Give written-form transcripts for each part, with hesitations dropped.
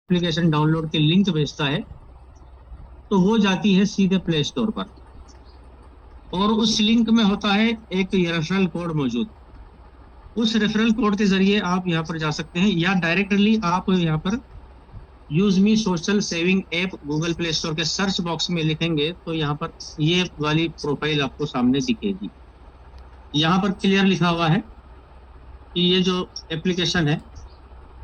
Application download की link भेजता है तो वो जाती है सीधे प्ले स्टोर पर, और उस लिंक में होता है एक रेफरल कोड मौजूद। उस रेफरल कोड के जरिए आप यहाँ पर जा सकते हैं, या डायरेक्टली आप यहाँ पर use me social saving app Google play store के सर्च बॉक्स में लिखेंगे तो यहाँ पर ये वाली प्रोफाइल आपको सामने दिखेगी। यहाँ पर क्लियर लिखा हुआ है कि ये जो एप्लीकेशन है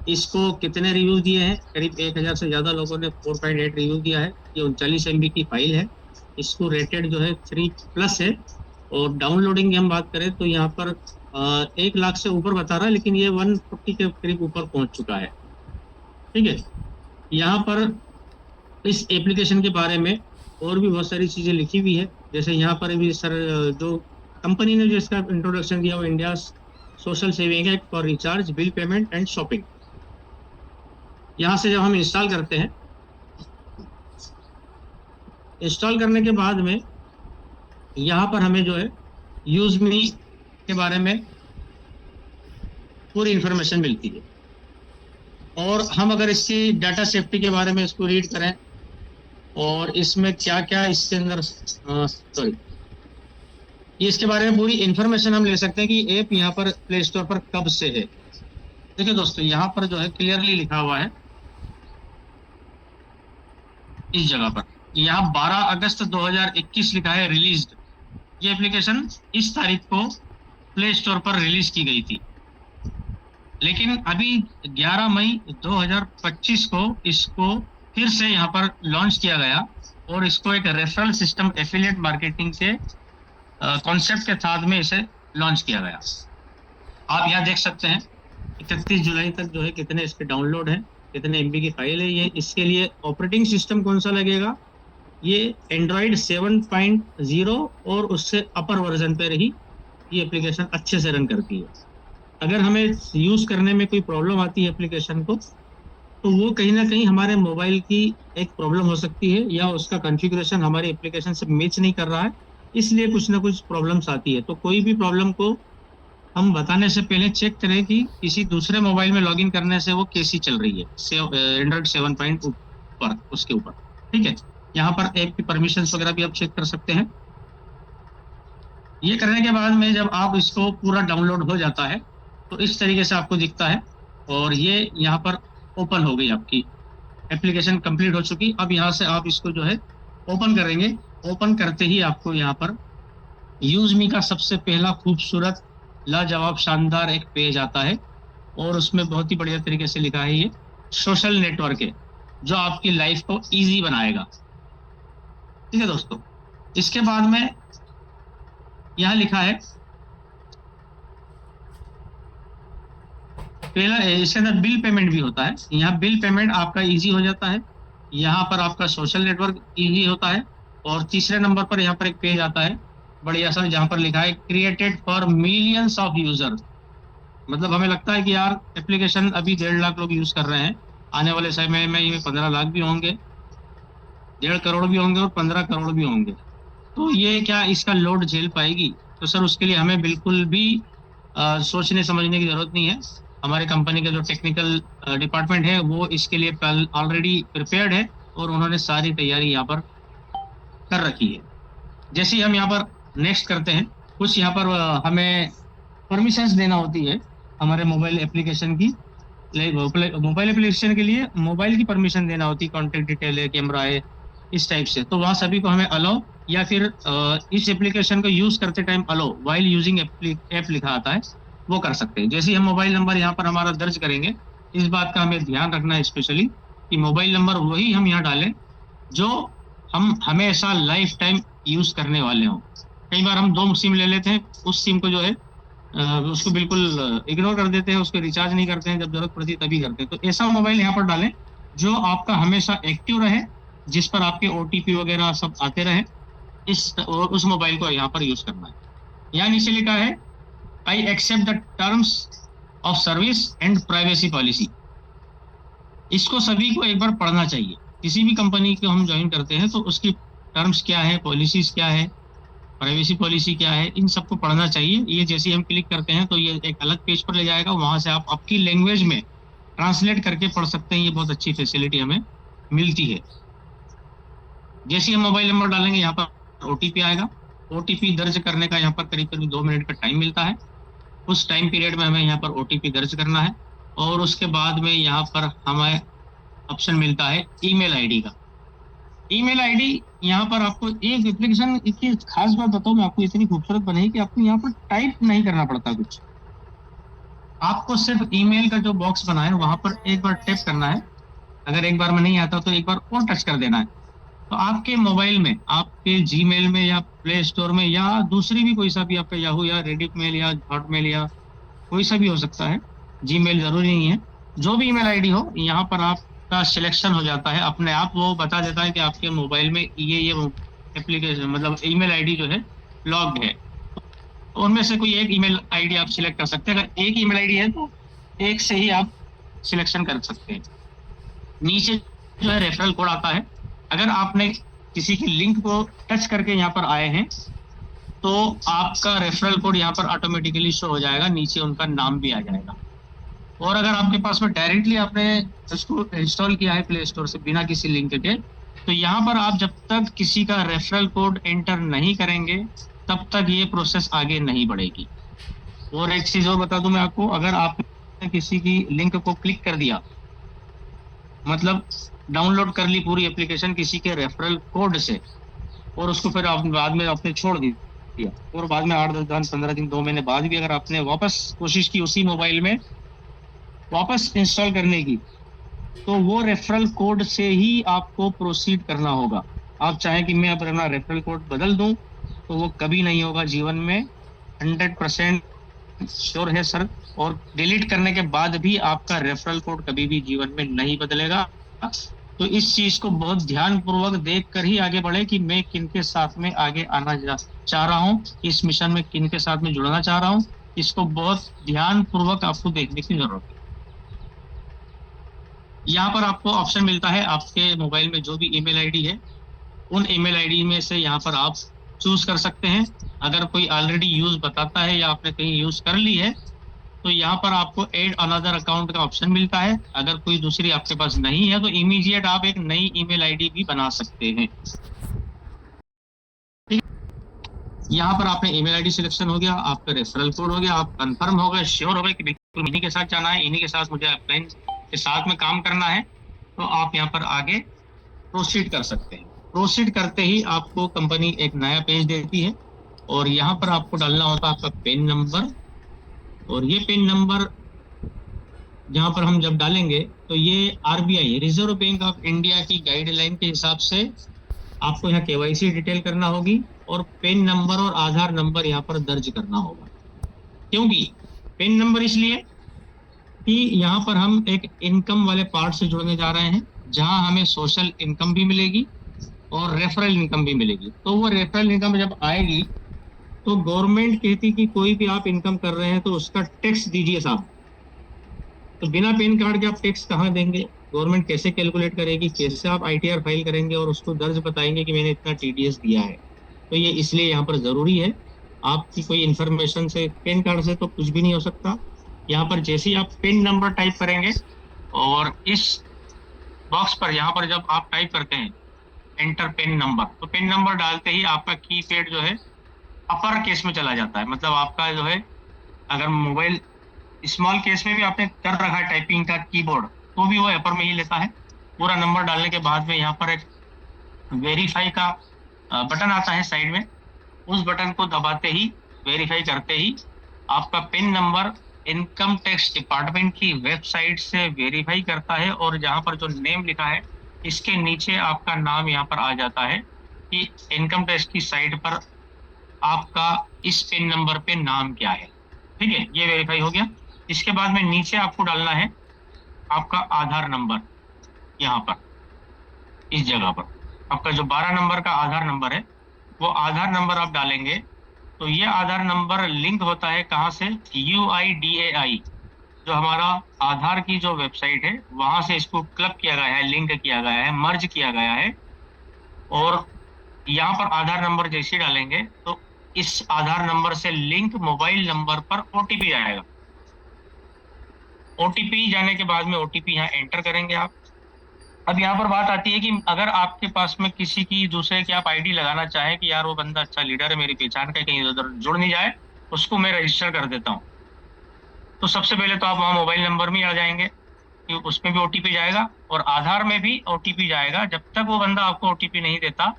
इसको कितने रिव्यू दिए हैं। करीब 1000 से ज़्यादा लोगों ने 4.8 रिव्यू दिया है। ये 39 MB की फाइल है। इसको रेटेड जो है 3+ है। और डाउनलोडिंग की हम बात करें तो यहाँ पर 1 लाख से ऊपर बता रहा है, लेकिन ये 140 के करीब ऊपर पहुंच चुका है। ठीक है, यहाँ पर इस एप्लीकेशन के बारे में और भी बहुत सारी चीज़ें लिखी हुई है। जैसे यहाँ पर भी सर जो कंपनी ने जो इसका इंट्रोडक्शन दिया वो India social saving app for recharge, bill payment and shopping. यहाँ से जब हम इंस्टॉल करते हैं, इंस्टॉल करने के बाद में यहाँ पर हमें जो है यूज मी के बारे में पूरी इंफॉर्मेशन मिलती है। और हम अगर इसकी डाटा सेफ्टी के बारे में इसको रीड करें और इसमें क्या क्या इसके अंदर इसके बारे में पूरी इंफॉर्मेशन हम ले सकते हैं कि ऐप यहाँ पर प्ले स्टोर पर कब से है। देखिए दोस्तों, यहाँ पर जो है क्लियरली लिखा हुआ है इस जगह पर, यहाँ 12 अगस्त 2021 लिखा है रिलीज्ड। ये एप्लीकेशन इस तारीख को प्ले स्टोर पर रिलीज की गई थी, लेकिन अभी 11 मई 2025 को इसको फिर से यहाँ पर लॉन्च किया गया और इसको एक रेफरल सिस्टम एफिलिएट मार्केटिंग के कॉन्सेप्ट के साथ में इसे लॉन्च किया गया। आप यहाँ देख सकते हैं 31 जुलाई तक जो है कितने इसके डाउनलोड हैं, कितने MB की फाइल है। ये इसके लिए ऑपरेटिंग सिस्टम कौन सा लगेगा, ये एंड्रॉयड 7.0 और उससे अपर वर्जन पर ही ये एप्लीकेशन अच्छे से रन करती है। अगर हमें यूज़ करने में कोई प्रॉब्लम आती है एप्लीकेशन को, तो वो कहीं ना कहीं हमारे मोबाइल की एक प्रॉब्लम हो सकती है, या उसका कॉन्फ़िगरेशन हमारे एप्लीकेशन से मैच नहीं कर रहा है, इसलिए कुछ ना कुछ प्रॉब्लम्स आती है। तो कोई भी प्रॉब्लम को हम बताने से पहले चेक करें कि किसी दूसरे मोबाइल में लॉगिन करने से वो कैसी चल रही है, एंड्रॉयड 7 ऊपर उसके ऊपर। ठीक है, यहाँ पर ऐप की परमिशंस वगैरह भी आप चेक कर सकते हैं। ये करने के बाद में जब आप इसको पूरा डाउनलोड हो जाता है तो इस तरीके से आपको दिखता है, और ये यहाँ पर ओपन हो गई, आपकी एप्लीकेशन कंप्लीट हो चुकी। अब यहाँ से आप इसको जो है ओपन करेंगे। ओपन करते ही आपको यहाँ पर यूज मी का सबसे पहला खूबसूरत लाजवाब शानदार एक पेज आता है, और उसमें बहुत ही बढ़िया तरीके से लिखा है ये सोशल नेटवर्क है जो आपकी लाइफ को इजी बनाएगा। ठीक है दोस्तों, इसके बाद में यहाँ लिखा है पहला, इसके अंदर बिल पेमेंट भी होता है। यहाँ बिल पेमेंट आपका इजी हो जाता है, यहाँ पर आपका सोशल नेटवर्क इजी होता है, और तीसरे नंबर पर यहाँ पर एक पेज आता है बढ़िया सा जहाँ पर लिखा है created for millions of user. मतलब हमें लगता है कि यार एप्लीकेशन अभी 1.5 लाख लोग यूज कर रहे हैं, आने वाले समय में ये 15 लाख भी होंगे, 1.5 करोड़ भी होंगे और 15 करोड़ भी होंगे। तो ये क्या इसका लोड झेल पाएगी? तो सर उसके लिए हमें बिल्कुल भी सोचने समझने की जरूरत नहीं है। हमारे कंपनी का जो टेक्निकल डिपार्टमेंट है वो इसके लिए ऑलरेडी प्रिपेयर्ड है, और उन्होंने सारी तैयारी यहाँ पर कर रखी है। जैसे ही हम यहाँ पर नेक्स्ट करते हैं, कुछ यहाँ पर हमें परमिशंस देना होती है हमारे मोबाइल एप्लीकेशन की। मोबाइल एप्लीकेशन के लिए मोबाइल की परमिशन देना होती है, कॉन्टेक्ट डिटेल है, कैमरा है, इस टाइप से। तो वहाँ सभी को हमें अलो, या फिर इस एप्लीकेशन को यूज करते टाइम अलो वाइल यूजिंग ऐप लिखा आता है, वो कर सकते हैं। जैसे ही हम मोबाइल नंबर यहाँ पर हमारा दर्ज करेंगे, इस बात का हमें ध्यान रखना है स्पेशली कि मोबाइल नंबर वही हम यहाँ डालें जो हम हमेशा लाइफ टाइम यूज करने वाले हों। कई बार हम 2 सिम ले लेते हैं, उस सिम को जो है उसको बिल्कुल इग्नोर कर देते हैं, उसको रिचार्ज नहीं करते हैं, जब जरूरत पड़ती है तभी करते हैं। तो ऐसा मोबाइल यहाँ पर डालें जो आपका हमेशा एक्टिव रहे, जिस पर आपके OTP वगैरह सब आते रहे, उस मोबाइल को यहाँ पर यूज करना है। यहाँ नीचे लिखा है I accept the terms of service and privacy policy. इसको सभी को एक बार पढ़ना चाहिए। किसी भी कंपनी को हम ज्वाइन करते हैं तो उसकी टर्म्स क्या है, पॉलिसीज क्या है, प्राइवेसी पॉलिसी क्या है, इन सबको पढ़ना चाहिए। ये जैसे हम क्लिक करते हैं तो ये एक अलग पेज पर ले जाएगा, वहां से आप आपकी लैंग्वेज में ट्रांसलेट करके पढ़ सकते हैं। ये बहुत अच्छी फैसिलिटी हमें मिलती है। जैसे हम मोबाइल नंबर डालेंगे, यहाँ पर ओटीपी आएगा। ओटीपी दर्ज करने का यहाँ पर करीब करीब 2 मिनट का टाइम मिलता है। उस टाइम पीरियड में हमें यहाँ पर ओटीपी दर्ज करना है, और उसके बाद में यहाँ पर हमें ऑप्शन मिलता है ईमेल आईडी का। ईमेल आईडी यहाँ पर आपको एक एप्लीकेशन की खास बात बताऊं मैं आपको, इतनी खूबसूरत बनी कि आपको यहाँ पर टाइप नहीं करना पड़ता कुछ। आपको सिर्फ ईमेल का जो बॉक्स बना है वहां पर एक बार टैप करना है। अगर एक बार में नहीं आता तो एक बार और टच कर देना है। तो आपके मोबाइल में, आपके जीमेल में या प्ले स्टोर में या दूसरी भी कोई सा भी आपका याहू या रेडिट मेल या हॉटमेल या कोई सा भी हो सकता है, जीमेल जरूरी नहीं है, जो भी ईमेल आईडी हो, यहाँ पर आपका सिलेक्शन हो जाता है। अपने आप वो बता देता है कि आपके मोबाइल में ये एप्लीकेशन मतलब ईमेल आईडी जो है लॉग्ड है। तो उनमें से कोई एक ईमेल आईडी आप सिलेक्ट कर सकते हैं। अगर एक ईमेल आईडी है तो एक से ही आप सिलेक्शन कर सकते हैं। नीचे जो है रेफरल कोड आता है। अगर आपने किसी की लिंक को टच करके यहाँ पर आए हैं तो आपका रेफरल कोड यहाँ पर ऑटोमेटिकली शो हो जाएगा, नीचे उनका नाम भी आ जाएगा। और अगर आपके पास में डायरेक्टली आपने इसको इंस्टॉल किया है प्ले स्टोर से बिना किसी लिंक के, तो यहाँ पर आप जब तक किसी का रेफरल कोड एंटर नहीं करेंगे तब तक ये प्रोसेस आगे नहीं बढ़ेगी। और एक चीज और बता दूं मैं आपको, अगर आपने किसी की लिंक को क्लिक कर दिया, मतलब डाउनलोड कर ली पूरी एप्लीकेशन किसी के रेफरल कोड से, और उसको फिर आप बाद में आपने छोड़ दिया, और बाद में 8 10 15 दिन 2 महीने बाद भी अगर आपने वापस कोशिश की उसी मोबाइल में वापस इंस्टॉल करने की, तो वो रेफरल कोड से ही आपको प्रोसीड करना होगा। आप चाहें कि मैं अपना रेफरल कोड बदल दूं तो वो कभी नहीं होगा जीवन में। 100% श्योर है सर। और डिलीट करने के बाद भी आपका रेफरल कोड कभी भी जीवन में नहीं बदलेगा। तो इस चीज को बहुत ध्यान पूर्वक देख कर ही आगे बढ़े कि मैं किनके साथ में आगे आना चाह रहा हूँ, इस मिशन में किनके साथ में जुड़ना चाह रहा हूँ। इसको बहुत ध्यान पूर्वक आपको देखने की जरूरत है। यहाँ पर आपको ऑप्शन मिलता है, आपके मोबाइल में जो भी ईमेल आईडी है उन ईमेल आईडी में से यहाँ पर आप चूज कर सकते हैं। अगर कोई ऑलरेडी यूज बताता है या आपने कहीं यूज कर ली है तो यहाँ पर आपको ऐड अनदर अकाउंट का ऑप्शन मिलता है। अगर कोई दूसरी आपके पास नहीं है तो इमीडिएट आप एक नई ईमेल आईडी भी बना सकते हैं। ठीक है, यहाँ पर आपने ईमेल आईडी सिलेक्शन हो गया, आपका रेफरल कोड हो गया, आप कंफर्म हो गए, श्योर हो गए कि बिल्कुल इन्हीं के साथ जाना है, इन्हीं के साथ मुझे अपलाइन के साथ में काम करना है, तो आप यहाँ पर आगे प्रोसीड कर सकते हैं। प्रोसीड करते ही आपको कंपनी एक नया पेज देती है, और यहाँ पर आपको डालना होता है आपका पेन नंबर। और ये पेन नंबर जहाँ पर हम जब डालेंगे तो ये RBI, reserve bank of India की गाइडलाइन के हिसाब से आपको यहाँ केवाईसी डिटेल करना होगी, और पेन नंबर और आधार नंबर यहाँ पर दर्ज करना होगा। क्योंकि पेन नंबर इसलिए कि यहाँ पर हम एक इनकम वाले पार्ट से जुड़ने जा रहे हैं, जहाँ हमें सोशल इनकम भी मिलेगी और रेफरल इनकम भी मिलेगी। तो वो रेफरल इनकम जब आएगी तो गवर्नमेंट कहती कि कोई भी आप इनकम कर रहे हैं तो उसका टैक्स दीजिए साहब। तो बिना पेन कार्ड के आप टैक्स कहाँ देंगे, गवर्नमेंट कैसे कैलकुलेट करेगी, कैसे आप आईटीआर फाइल करेंगे और उसको दर्ज बताएंगे कि मैंने इतना टीडीएस दिया है। तो ये इसलिए यहाँ पर जरूरी है। आपकी कोई इन्फॉर्मेशन से, पेन कार्ड से तो कुछ भी नहीं हो सकता। यहाँ पर जैसे ही आप पिन नंबर टाइप करेंगे और इस बॉक्स पर यहाँ पर जब आप टाइप करते हैं एंटर पिन नंबर, तो पिन नंबर डालते ही आपका कीपैड जो है अपर केस में चला जाता है। मतलब आपका जो है, अगर मोबाइल स्मॉल केस में भी आपने कर रखा है टाइपिंग का कीबोर्ड, तो भी वो अपर में ही लेता है। पूरा नंबर डालने के बाद में यहाँ पर एक वेरीफाई का बटन आता है साइड में, उस बटन को दबाते ही, वेरीफाई करते ही आपका pin number income tax department की वेबसाइट से वेरीफाई करता है, और जहाँ पर जो नेम लिखा है इसके नीचे आपका नाम यहाँ पर आ जाता है कि इनकम टैक्स की साइट पर आपका इस पिन नंबर पे नाम क्या है। ठीक है, ये वेरीफाई हो गया। इसके बाद में नीचे आपको डालना है आपका आधार नंबर। यहाँ पर इस जगह पर आपका जो 12 नंबर का आधार नंबर है, वो आधार नंबर आप डालेंगे तो ये आधार नंबर लिंक होता है कहाँ से, UIDAI, जो हमारा आधार की जो वेबसाइट है वहां से इसको क्लब किया गया है, लिंक किया गया है, मर्ज किया गया है। और यहाँ पर आधार नंबर जैसे डालेंगे तो इस आधार नंबर से लिंक मोबाइल नंबर पर OTP आएगा। ओटीपी जाने के बाद में ओटीपी यहाँ एंटर करेंगे आप। अब यहाँ पर बात आती है कि अगर आपके पास में किसी की दूसरे की आप आईडी लगाना चाहें कि यार वो बंदा अच्छा लीडर है, मेरी पहचान का, कहीं उधर जुड़ नहीं जाए, उसको मैं रजिस्टर कर देता हूँ। तो सबसे पहले तो आप वहाँ मोबाइल नंबर में आ जाएंगे कि उसमें भी ओटीपी जाएगा और आधार में भी ओटीपी जाएगा। जब तक वो बंदा आपको ओटीपी नहीं देता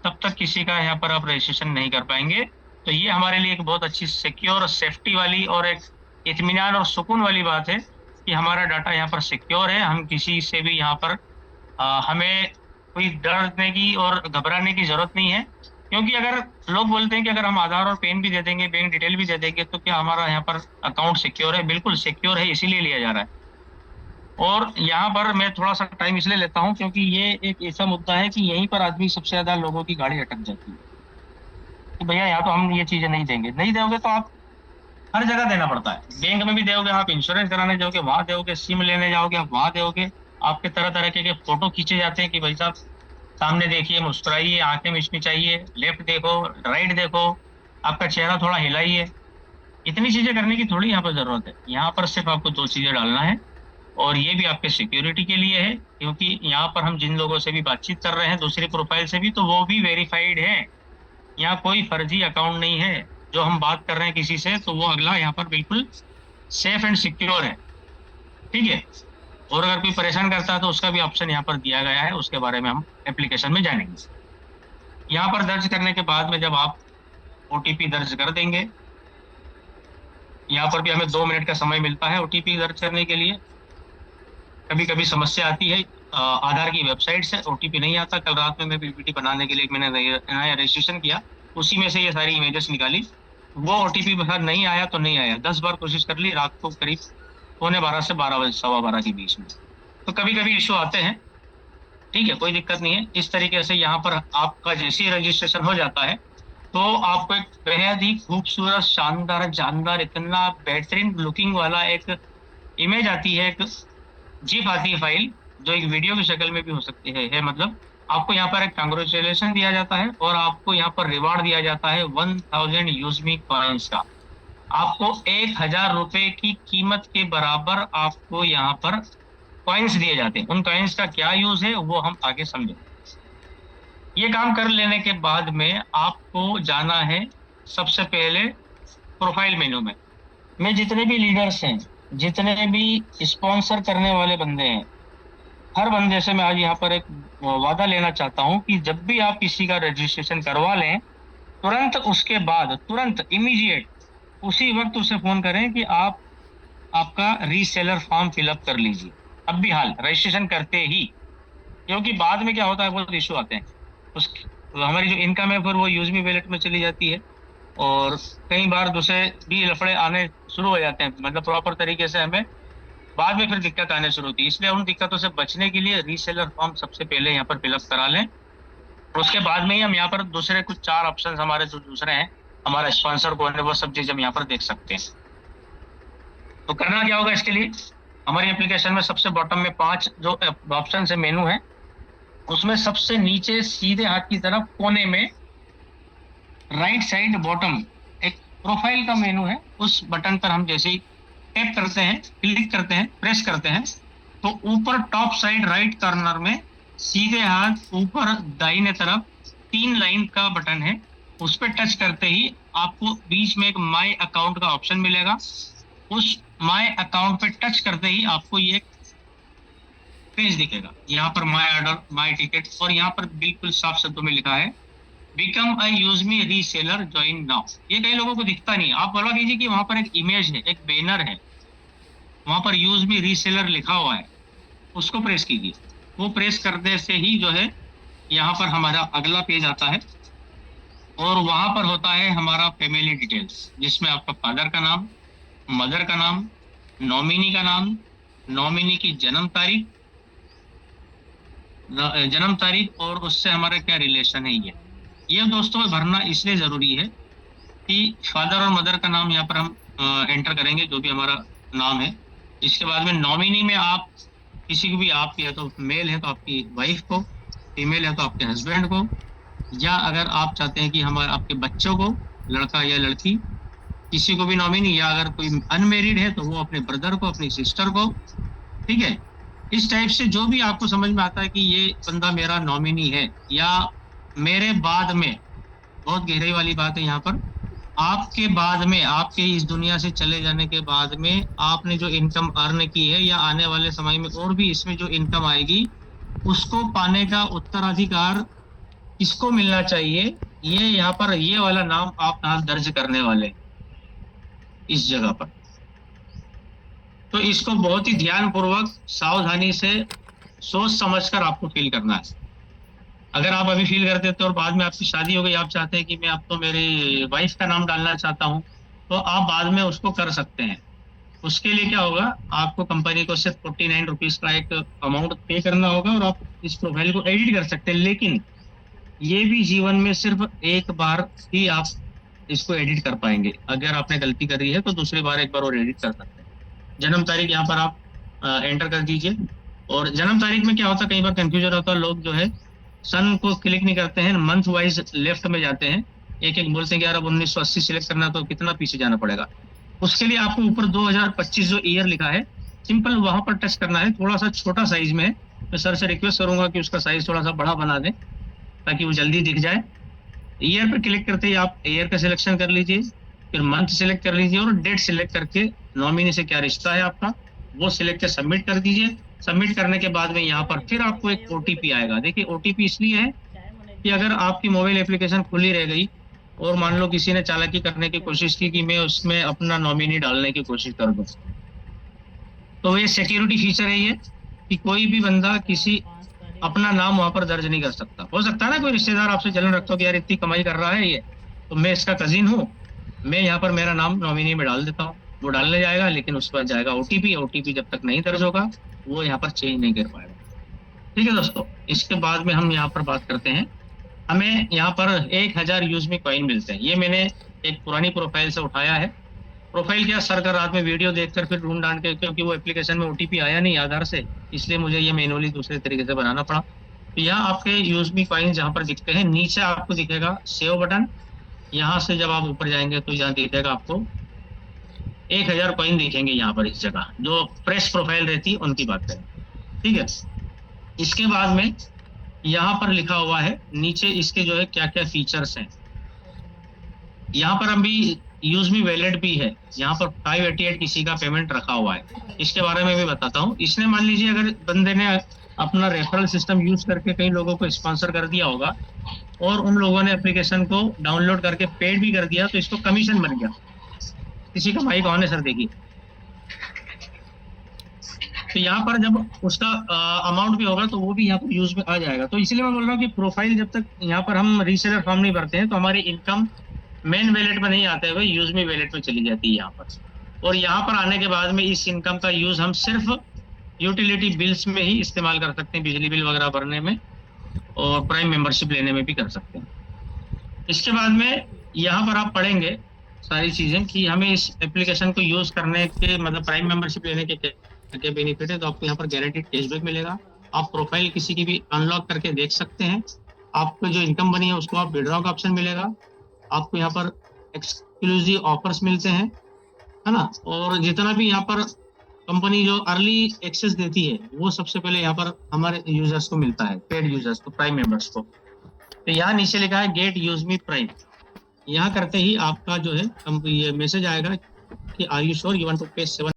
तब तक किसी का यहाँ पर आप रजिस्ट्रेशन नहीं कर पाएंगे। तो ये हमारे लिए एक बहुत अच्छी सिक्योर और सेफ्टी वाली और एक इत्मीनान और सुकून वाली बात है कि हमारा डाटा यहाँ पर सिक्योर है। हम किसी से भी यहाँ पर हमें कोई डरने की और घबराने की जरूरत नहीं है, क्योंकि अगर लोग बोलते हैं कि अगर हम आधार और पेन भी दे देंगे, बैंक डिटेल भी दे देंगे, तो क्या हमारा यहाँ पर अकाउंट सिक्योर है? बिल्कुल सिक्योर है, इसीलिए लिया जा रहा है। और यहाँ पर मैं थोड़ा सा टाइम इसलिए लेता हूँ क्योंकि ये एक ऐसा मुद्दा है कि यहीं पर आदमी सबसे ज्यादा लोगों की गाड़ी अटक जाती है कि भैया यहाँ तो हम ये चीजें नहीं देंगे। नहीं दोगे तो आप हर जगह देना पड़ता है, बैंक में भी दोगे, आप इंश्योरेंस कराने जाओगे वहां दोगे, सिम लेने जाओगे आप वहां दोगे, आपके तरह तरह के फोटो खींचे जाते हैं कि भाई साहब सामने देखिए, मुस्कुराइए, आंखें मिचमिचाइए, लेफ्ट देखो, राइट देखो, आपका चेहरा थोड़ा हिलाइए। इतनी चीजें करने की थोड़ी यहाँ पर जरूरत है। यहाँ पर सिर्फ आपको 2 चीजें डालना है और ये भी आपके सिक्योरिटी के लिए है, क्योंकि यहाँ पर हम जिन लोगों से भी बातचीत कर रहे हैं दूसरी प्रोफाइल से भी, तो वो भी वेरीफाइड है। यहाँ कोई फर्जी अकाउंट नहीं है। जो हम बात कर रहे हैं किसी से तो वो अगला यहाँ पर बिल्कुल सेफ एंड सिक्योर है, ठीक है। और अगर कोई परेशान करता है तो उसका भी ऑप्शन यहाँ पर दिया गया है, उसके बारे में हम एप्लीकेशन में जानेंगे। यहाँ पर दर्ज करने के बाद में जब आप ओटीपी दर्ज कर देंगे, यहाँ पर भी हमें 2 मिनट का समय मिलता है ओटीपी दर्ज करने के लिए। कभी कभी समस्या आती है आधार की वेबसाइट से ओटीपी नहीं आता। कल रात में मैं पीपीटी बनाने के लिए मैंने नया रजिस्ट्रेशन किया, उसी में से ये सारी इमेजेस निकाली। वो ओटीपी नहीं आया तो नहीं आया, 10 बार कोशिश कर ली, रात को करीब 11:15 से 12 बजे, 12:15 के बीच में। तो कभी कभी इशू आते हैं, ठीक है, कोई दिक्कत नहीं है। इस तरीके से यहाँ पर आपका जैसे ही रजिस्ट्रेशन हो जाता है तो आपको एक बेहद ही खूबसूरत, शानदार, जानदार, इतना बेहतरीन लुकिंग वाला एक इमेज आती है, एक जिप आती है फाइल, जो एक वीडियो की शक्ल में भी हो सकती है। मतलब आपको यहाँ पर एक कांग्रेचुलेशन दिया जाता है और आपको यहाँ पर रिवार्ड दिया जाता है 1000 यूजमी कॉइन्स का। आपको 1000 रुपए की कीमत के बराबर आपको यहाँ पर कॉइन्स दिए जाते हैं। उन कॉइन्स का क्या यूज है वो हम आगे समझेंगे। ये काम कर लेने के बाद में आपको जाना है सबसे पहले प्रोफाइल मेनू में। मैं जितने भी लीडर्स हैं, जितने भी स्पॉन्सर करने वाले बंदे हैं, हर बंदे से मैं आज यहाँ पर एक वादा लेना चाहता हूँ कि जब भी आप किसी का रजिस्ट्रेशन करवा लें, तुरंत उसके बाद, तुरंत इमीडिएट उसी वक्त उसे फोन करें कि आप आपका रीसेलर फॉर्म फिलअप कर लीजिए, अब भी हाल रजिस्ट्रेशन करते ही। क्योंकि बाद में क्या होता है, बहुत इशू आते हैं। उस हमारी जो इनकम है फिर वो यूजमी वैलेट में चली जाती है और कई बार दूसरे भी लफड़े आने शुरू हो जाते हैं। मतलब प्रॉपर तरीके से हमें बाद में फिर दिक्कत आने शुरू होती है। इसलिए उन दिक्कतों से बचने के लिए रीसेलर फॉर्म सबसे पहले यहाँ पर फिलअप करा लें। उसके बाद में ही हम यहाँ पर दूसरे कुछ 4 ऑप्शन हमारे जो दूसरे हैं, हमारा स्पॉन्सर कौन है, वो सब चीज हम यहाँ पर देख सकते हैं। तो करना क्या होगा इसके लिए, हमारी एप्लीकेशन में सबसे बॉटम में 5 जो ऑप्शन है, मेनू है, उसमें सबसे नीचे सीधे हाथ की तरफ कोने में राइट साइड बॉटम एक प्रोफाइल का मेनू है। उस बटन पर हम जैसे ही टैप करते हैं, क्लिक करते हैं, प्रेस करते हैं, तो ऊपर टॉप साइड राइट कॉर्नर में सीधे हाथ ऊपर दाहिने तरफ 3 लाइन का बटन है। उस पर टच करते ही आपको बीच में एक माय अकाउंट का ऑप्शन मिलेगा। उस माय अकाउंट पे टच करते ही आपको ये पेज दिखेगा। यहाँ पर माय ऑर्डर, माय टिकट, और यहाँ पर बिल्कुल साफ शब्दों में लिखा है बिकम अ यूजमी रीसेलर, ज्वाइन नाउ। ये कई लोगों को दिखता नहीं। आप बोला कीजिए कि वहां पर एक इमेज है, एक बैनर है, वहां पर यूजमी रीसेलर लिखा हुआ है, उसको प्रेस कीजिए। वो प्रेस करने से ही जो है यहाँ पर हमारा अगला पेज आता है और वहां पर होता है हमारा फैमिली डिटेल्स, जिसमें आपका फादर का नाम, मदर का नाम, नॉमिनी का नाम, नॉमिनी की जन्म तारीख और उससे हमारा क्या रिलेशन है। ये दोस्तों भरना इसलिए जरूरी है कि फादर और मदर का नाम यहाँ पर हम एंटर करेंगे, जो भी हमारा नाम है। इसके बाद में नॉमिनी में आप किसी को भी, आप या तो मेल है तो आपकी वाइफ को, फीमेल है तो आपके हस्बैंड को, या अगर आप चाहते हैं कि हमारे आपके बच्चों को, लड़का या लड़की, किसी को भी नॉमिनी, या अगर कोई अनमेरिड है तो वो अपने ब्रदर को, अपनी सिस्टर को, ठीक है। इस टाइप से जो भी आपको समझ में आता है कि ये बंदा मेरा नॉमिनी है, या मेरे बाद में, बहुत गहराई वाली बात है यहाँ पर, आपके बाद में, आपके इस दुनिया से चले जाने के बाद में आपने जो इनकम अर्न की है, या आने वाले समय में और भी इसमें जो इनकम आएगी, उसको पाने का उत्तराधिकार किसको मिलना चाहिए, ये यहाँ पर ये वाला नाम आप यहाँ दर्ज करने वाले इस जगह पर। तो इसको बहुत ही ध्यानपूर्वक, सावधानी से, सोच समझकर आपको फिल करना है। अगर आप अभी फील करते थे और बाद में आपकी शादी हो गई, आप चाहते हैं कि मैं अब तो मेरी वाइफ का नाम डालना चाहता हूं, तो आप बाद में उसको कर सकते हैं। उसके लिए क्या होगा, आपको कंपनी को सिर्फ 49 रुपीज का एक अमाउंट पे करना होगा और आप इस प्रोफाइल को एडिट कर सकते हैं। लेकिन ये भी जीवन में सिर्फ एक बार ही आप इसको एडिट कर पाएंगे। अगर आपने गलती करी है तो दूसरी बार एक बार और एडिट कर सकते हैं। जन्म तारीख यहाँ पर आप एंटर कर दीजिए। और जन्म तारीख में क्या होता है, कई बार कंफ्यूजन होता है, लोग जो है सन को क्लिक नहीं करते हैं, मंथ वाइज लेफ्ट में जाते हैं, एक एक बोलते हैं कि यार अब 1980 सिलेक्ट करना तो कितना पीछे जाना पड़ेगा। उसके लिए आपको ऊपर 2025 जो ईयर लिखा है, सिंपल वहां पर टच करना है। थोड़ा सा छोटा साइज में है, मैं सर से रिक्वेस्ट करूंगा कि उसका साइज थोड़ा सा बड़ा बना दें ताकि वो जल्दी दिख जाए। ईयर पर क्लिक करते ही आप ईयर का सिलेक्शन कर लीजिए, फिर मंथ सिलेक्ट कर लीजिए और डेट सिलेक्ट करके नॉमिनी से क्या रिश्ता है आपका वो सिलेक्ट कर सबमिट कर दीजिए। सबमिट करने के बाद में यहाँ पर फिर आपको एक ओटीपी आएगा। देखिए ओटीपी इसलिए है कि अगर आपकी मोबाइल एप्लीकेशन खुली रह गई और मान लो किसी ने चालाकी करने की कोशिश की कि मैं उसमें अपना नॉमिनी डालने की कोशिश कर दूं, तो ये सिक्योरिटी फीचर है ये कि कोई भी बंदा किसी अपना नाम वहां पर दर्ज नहीं कर सकता। हो सकता है ना कोई रिश्तेदार आपसे जलन रखता हो कि यार इतनी कमाई कर रहा है ये, तो मैं इसका कजिन हूँ, मैं यहाँ पर मेरा नाम नॉमिनी में डाल देता हूँ। वो डालने जाएगा लेकिन उस पर जाएगा ओटीपी, ओटीपी जब तक नहीं दर्ज होगा वो यहाँ पर चेंज नहीं कर पाएगा। ठीक है दोस्तों, इसके बाद में हम यहाँ पर बात करते हैं, हमें यहाँ पर 1000 यूजमी कॉइन मिलते हैं। ये मैंने एक पुरानी प्रोफाइल से उठाया है। प्रोफाइल क्या, सर का रात में वीडियो देखकर फिर ढूंढ ढांड के, क्योंकि वो एप्लीकेशन में ओटीपी आया नहीं आधार से, इसलिए मुझे ये मैनुअली दूसरे तरीके से बनाना पड़ा। तो यहाँ आपके यूजमी कॉइन जहाँ पर दिखते हैं, नीचे आपको दिखेगा सेव बटन। यहाँ से जब आप ऊपर जाएंगे तो यहाँ दिखेगा आपको 1000 कॉइन दिखेंगे यहाँ पर इस जगह, जो फ्रेश प्रोफाइल रहती है उनकी बात करें। ठीक है, इसके बाद में यहाँ पर लिखा हुआ है नीचे इसके जो है क्या क्या फीचर्स हैं। यहाँ पर अभी यूज मी वैलेट भी है, यहाँ पर 588 किसी का पेमेंट रखा हुआ है, इसके बारे में भी बताता हूँ। इसने मान लीजिए अगर बंदे ने अपना रेफरल सिस्टम यूज करके कई लोगों को स्पॉन्सर कर दिया होगा और उन लोगों ने एप्लीकेशन को डाउनलोड करके पेड भी कर दिया, तो इसको कमीशन बन गया। किसी कमाई कौन है सर, देखिए। तो यहाँ पर जब उसका अमाउंट भी होगा तो वो भी यहाँ पर यूज में आ जाएगा। तो इसलिए मैं बोल रहा हूँ कि प्रोफाइल जब तक यहाँ पर हम रीसेलर फॉर्म नहीं भरते हैं तो हमारी इनकम मेन वैलेट में नहीं आते हुए यूज में वैलेट में चली जाती है यहाँ पर। और यहाँ पर आने के बाद में इस इनकम का यूज हम सिर्फ यूटिलिटी बिल्स में ही इस्तेमाल कर सकते हैं, बिजली बिल वगैरह भरने में और प्राइम मेंबरशिप लेने में भी कर सकते हैं। इसके बाद में यहाँ पर आप पढ़ेंगे सारी चीजें कि हमें इस एप्लीकेशन को यूज करने के मतलब प्राइम मेंबरशिप लेने के बेनिफिट है। तो आपको यहाँ पर गारंटीड कैशबैक मिलेगा। आप प्रोफाइल किसी की भी अनलॉक करके देख सकते हैं। आपको जो इनकम बनी है उसको आप विड्रॉ का ऑप्शन मिलेगा। आपको यहाँ पर एक्सक्लूसिव ऑफर्स मिलते हैं, है ना। और जितना भी यहाँ पर कंपनी जो अर्ली एक्सेस देती है वो सबसे पहले यहाँ पर हमारे यूजर्स को मिलता है, पेड यूजर्स को, प्राइम मेंबर्स को। तो यहाँ नीचे लिखा है गेट यूज मी प्राइम। यहाँ करते ही आपका जो है ये मैसेज आएगा कि are you sure you want to pay 7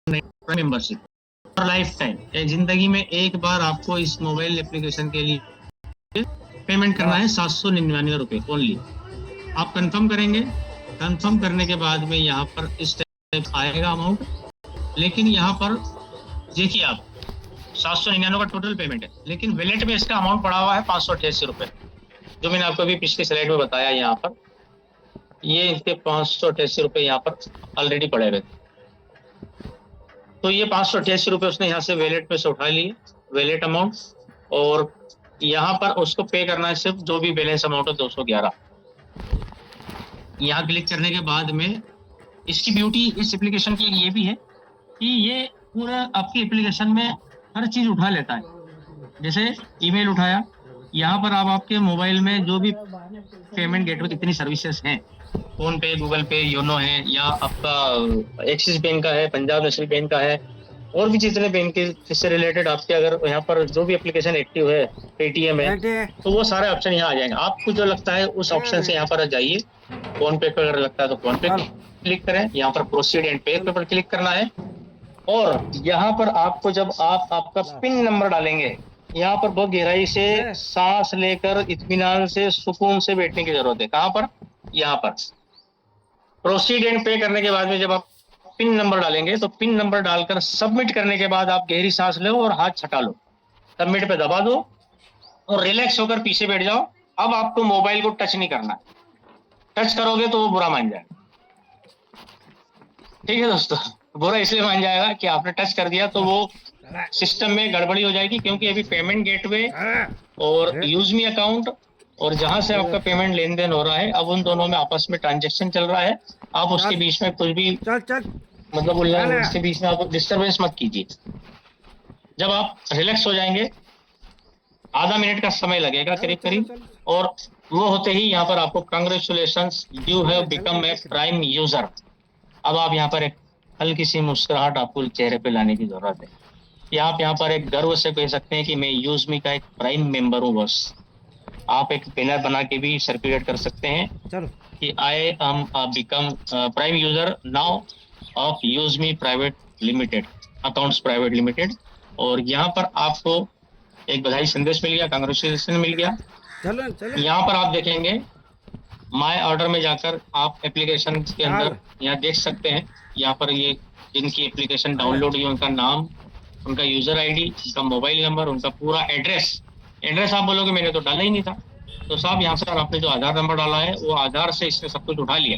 prime membership for lifetime. जिंदगी में एक बार आपको इस मोबाइल एप्लीकेशन के लिए पेमेंट करना है 799 रुपये ओनली। आप कंफर्म करेंगे। कंफर्म करने के बाद में यहाँ पर इस टाइप आएगा अमाउंट। लेकिन यहाँ पर देखिए आप 799 का टोटल पेमेंट है, लेकिन वैलेट में इसका अमाउंट पड़ा हुआ है 588 रुपये, जो मैंने आपको अभी पिछली स्लाइड में बताया। यहाँ पर ये इसके 588 रुपये यहाँ पर ऑलरेडी पड़े हुए थे। तो ये 588 रुपये उसने यहाँ से वैलेट में से उठा लिए, वैलेट अमाउंट, और यहाँ पर उसको पे करना है सिर्फ जो भी बैलेंस अमाउंट है 211। यहाँ क्लिक करने के बाद में इसकी ब्यूटी इस एप्लीकेशन की ये भी है कि ये पूरा आपकी एप्लीकेशन में हर चीज उठा लेता है। जैसे ईमेल उठाया, यहाँ पर आप आपके मोबाइल में जो भी पेमेंट गेटवे कितनी सर्विसेज हैं, फोन पे, गूगल पे, योनो है, या आपका एक्सिस बैंक का है, पंजाब नेशनल बैंक का है, और भी जितने बैंक के से रिलेटेड आपके अगर यहाँ पर जो भी एप्लीकेशन एक्टिव है, पेटीएम है, तो वो सारे ऑप्शन यहाँ आ जाएंगे। आपको जो लगता है उस ऑप्शन से यहाँ पर जाइए। फोन पे अगर लगता है तो फोन पे क्लिक करें, यहाँ पर प्रोसीड एंड पे पर क्लिक करना है। और यहाँ पर आपको जब आप आपका पिन नंबर डालेंगे, यहाँ पर बहुत गहराई से सांस लेकर इत्मीनान से सुकून से बैठने की जरूरत है। कहाँ पर? यहाँ पर प्रोसीड एंड पे करने के बाद में जब आप पिन नंबर डालेंगे तो पिन नंबर डालकर सबमिट करने के बाद आप गहरी सांस लो और हाथ छटा लो, सबमिट पे दबा दो और रिलैक्स होकर पीछे बैठ जाओ। अब आपको मोबाइल को टच नहीं करना, टच करोगे तो वो बुरा मान जाएगा। ठीक है दोस्तों, बुरा इसलिए मान जाएगा कि आपने टच कर दिया तो वो सिस्टम में गड़बड़ी हो जाएगी, क्योंकि अभी पेमेंट गेटवे और यूज मी अकाउंट और जहां से आपका पेमेंट लेन देन हो रहा है, अब उन दोनों में आपस में ट्रांजेक्शन चल रहा है। आप उसके बीच में कुछ भी मतलब उसके बीच में आप डिस्टर्बेंस मत कीजिए। जब आप रिलैक्स हो जाएंगे, आधा मिनट का समय लगेगा करीब करीब, और वो होते ही यहाँ पर आपको congratulations, you have become a prime user. अब आप यहाँ पर एक हल्की सी मुस्कुराहट आपको चेहरे पे लाने की जरूरत है, या आप यहाँ पर एक गर्व से कह सकते हैं कि मैं यूज मी का एक प्राइम मेंबर हूँ। बस आप एक बैनर बना के भी सर्कुलेट कर सकते हैं कि I am become prime user now of use me private limited accounts private limited. और यहाँ पर आपको एक बधाई संदेश मिल गया, कांग्रेचुलेशन मिल गया। यहाँ पर आप देखेंगे माय ऑर्डर में जाकर आप एप्लीकेशन के अंदर यहाँ देख सकते हैं, यहाँ पर ये जिनकी एप्लीकेशन डाउनलोड हुई उनका नाम, उनका यूजर आईडी, उनका मोबाइल नंबर, उनका पूरा एड्रेस। एड्रेस आप बोलोगे मैंने तो डाला ही नहीं था, तो साहब यहाँ पर आपने जो आधार नंबर डाला है वो आधार से इसने सब कुछ उठा लिया।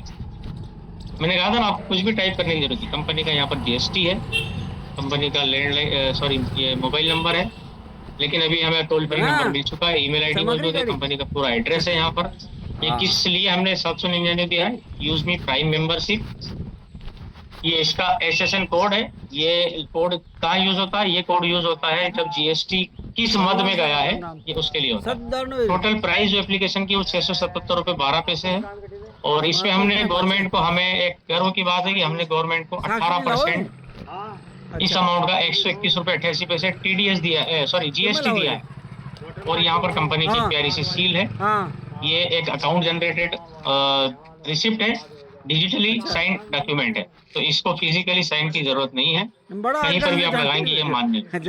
मैंने कहा था ना आपको कुछ भी टाइप करने की जरूरत है। कंपनी का यहाँ पर जीएसटी है, कंपनी का लैंडलाइन सॉरी ये मोबाइल नंबर है, लेकिन अभी हमें टोल फ्री नंबर मिल चुका है, ईमेल आईडी मौजूद है, कंपनी का पूरा एड्रेस है। यहाँ पर ये किस लिए हमने 799 दिया है, यूज मी प्राइम मेंबरशिप। ये इसका एसएसएन कोड है। ये कोड कहाँ यूज होता है? ये कोड यूज होता है जब जीएसटी किस मद में गया है, ये उसके लिए होता है। टोटल प्राइस जो एप्लीकेशन की वो 677 रुपए 12 पैसे है। और इसमें हमने गवर्नमेंट को, हमें एक गर्व की बात है कि हमने गवर्नमेंट को 18% इस अमाउंट का 121 रुपए 88 पैसे टीडीएस दिया है, सॉरी जीएसटी दिया है। और यहाँ पर कंपनी की प्यारी सी सील है। ये एक अकाउंट जनरेटेड रिसिप्ट है, डिजिटली साइन डॉक्यूमेंट है, तो इसको फिजिकली साइन की जरूरत नहीं है, कहीं पर भी आप लगाएंगे ये मान्य है।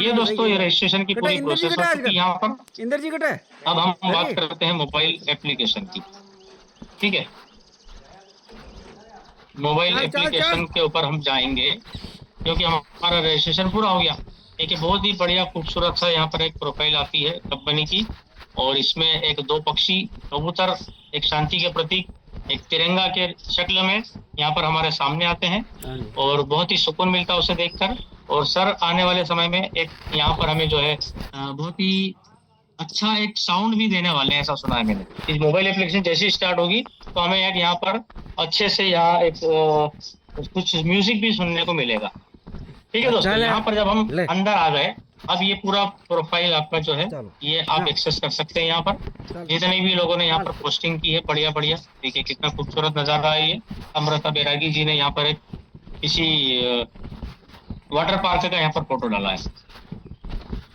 ये दोस्तों ये रजिस्ट्रेशन की पूरी प्रोसेस है यहाँ पर। अब हम बात करते हैं मोबाइल एप्लीकेशन की। ठीक है, मोबाइल एप्लीकेशन के ऊपर हम जाएंगे क्योंकि हमारा रजिस्ट्रेशन पूरा हो गया। एक बहुत ही बढ़िया खूबसूरत सा यहाँ पर एक प्रोफाइल आती है कंपनी की, और इसमें एक दो पक्षी कबूतर, एक शांति के प्रतीक, एक तिरंगा के शक्ल में यहाँ पर हमारे सामने आते हैं, और बहुत ही सुकून मिलता है उसे देखकर। और सर आने वाले समय में एक यहाँ पर हमें जो है बहुत ही अच्छा एक साउंड भी देने वाले हैं, ऐसा सुना है मैंने। इस मोबाइल एप्लीकेशन जैसे स्टार्ट होगी तो हमें एक यहाँ पर अच्छे से यहाँ एक कुछ म्यूजिक भी सुनने को मिलेगा। ठीक है दोस्तों, यहाँ पर जब हम अंदर आ गए, अब ये पूरा प्रोफाइल आपका जो है ये आप एक्सेस कर सकते हैं। यहाँ पर जितने भी लोगों ने यहाँ पर पोस्टिंग की है, बढ़िया बढ़िया, देखिए कितना खूबसूरत नजारा है ये। अमृता बैरागी जी ने यहाँ पर एक किसी वाटर पार्क का यहाँ पर फोटो डाला है।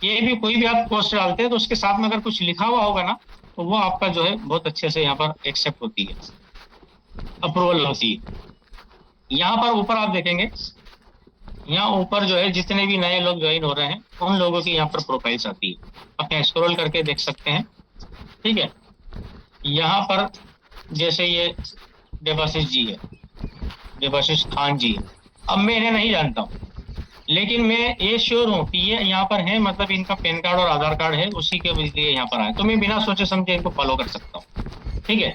ये भी कोई भी आप पोस्ट डालते हैं तो उसके साथ में अगर कुछ लिखा हुआ होगा ना, तो वो आपका जो है बहुत अच्छे से यहाँ पर एक्सेप्ट होती है, अप्रूवल होती है। यहाँ पर ऊपर आप देखेंगे, यहाँ ऊपर जो है जितने भी नए लोग ज्वाइन हो रहे हैं उन लोगों की यहाँ पर प्रोफाइल्स आती है, आप स्क्रॉल करके देख सकते हैं। ठीक है, यहाँ पर जैसे ये देवाशीष जी है, देवाशीष खान जी है। अब मैं इन्हें नहीं जानता हूँ, लेकिन मैं ये श्योर हूँ कि ये यहाँ पर है, मतलब इनका पैन कार्ड और आधार कार्ड है, उसी के लिए यहाँ पर आए, तो मैं बिना सोचे समझे इनको फॉलो कर सकता हूँ। ठीक है,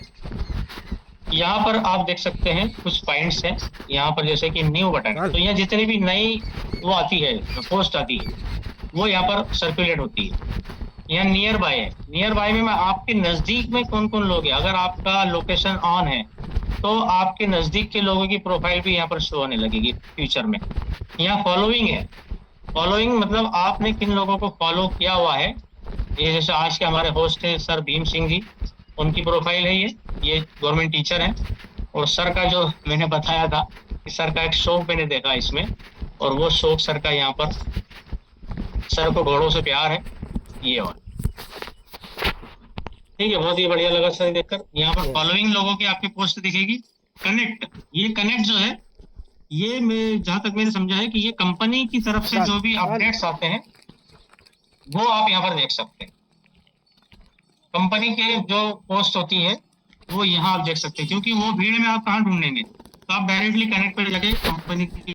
यहाँ पर आप देख सकते हैं कुछ पॉइंट्स हैं यहाँ पर, जैसे कि न्यू बटन, तो यहाँ जितनी भी नई वो आती है, पोस्ट आती है, वो यहाँ पर सर्कुलेट होती है। यहाँ नियर बाय है, नियर बाय में मैं आपके नजदीक में कौन कौन लोग हैं, अगर आपका लोकेशन ऑन है तो आपके नजदीक के लोगों की प्रोफाइल भी यहाँ पर शो होने लगेगी फ्यूचर में। यहाँ फॉलोइंग है, फॉलोइंग मतलब आपने किन लोगों को फॉलो किया हुआ है ये जैसे आज के हमारे होस्ट है सर भीम सिंह जी, उनकी प्रोफाइल है ये गवर्नमेंट टीचर हैं। और सर का जो मैंने बताया था कि सर का एक शौक मैंने देखा इसमें, और वो शौक सर का यहाँ पर, सर को घोड़ों से प्यार है ये। और ठीक है, बहुत ही बढ़िया लगा सर देखकर। यहाँ पर फॉलोइंग लोगों की आपकी पोस्ट दिखेगी। कनेक्ट, ये कनेक्ट जो है, ये मैं जहां तक मैंने समझा है कि ये कंपनी की तरफ से जो भी अपडेट्स आते हैं वो आप यहाँ पर देख सकते हैं। कंपनी के जो पोस्ट होती है वो यहाँ आप देख सकते हैं, क्योंकि वो भीड़ में आप कहाँ ढूंढेंगे, तो आप डायरेक्टली कनेक्ट पर जाके कंपनी की